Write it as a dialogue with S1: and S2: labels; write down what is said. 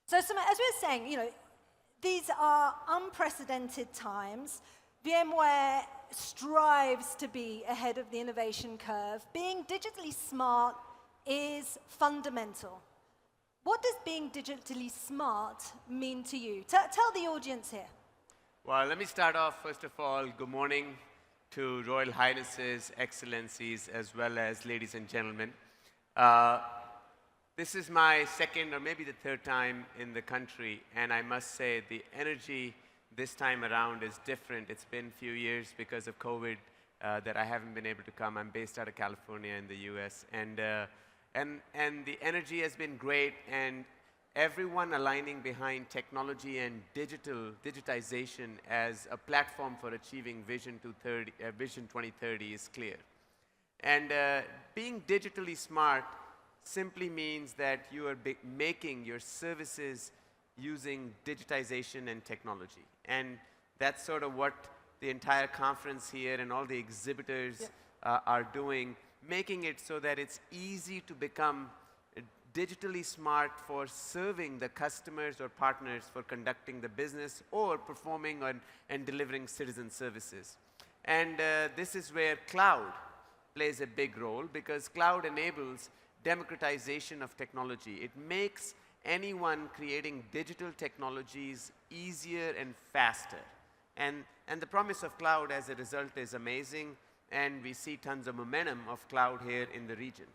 S1: So, Sumit, as we were saying, these are unprecedented times. VMware strives to be ahead of the innovation curve. Being digitally smart is fundamental. What does being digitally smart mean to you? Tell the audience here.
S2: Well, let me start off, first of all, good morning to Royal Highnesses, Excellencies, as well as ladies and gentlemen. This is my second or maybe the third time in the country, and I must say the energy this time around is different. It's been a few years because of COVID that I haven't been able to come. I'm based out of California in the US, and the energy has been great, and everyone aligning behind technology and digitization as a platform for achieving Vision 2030 is clear. And being digitally smart simply means that you are making your services using digitization and technology. And that's sort of what the entire conference here and all the exhibitors are doing, making it so that it's easy to become digitally smart for serving the customers or partners for conducting the business or performing and delivering citizen services. And this is where cloud plays a big role, because cloud enables democratization of technology. It makes anyone creating digital technologies easier and faster. And the promise of cloud as a result is amazing, and we see tons of momentum of cloud here in the region.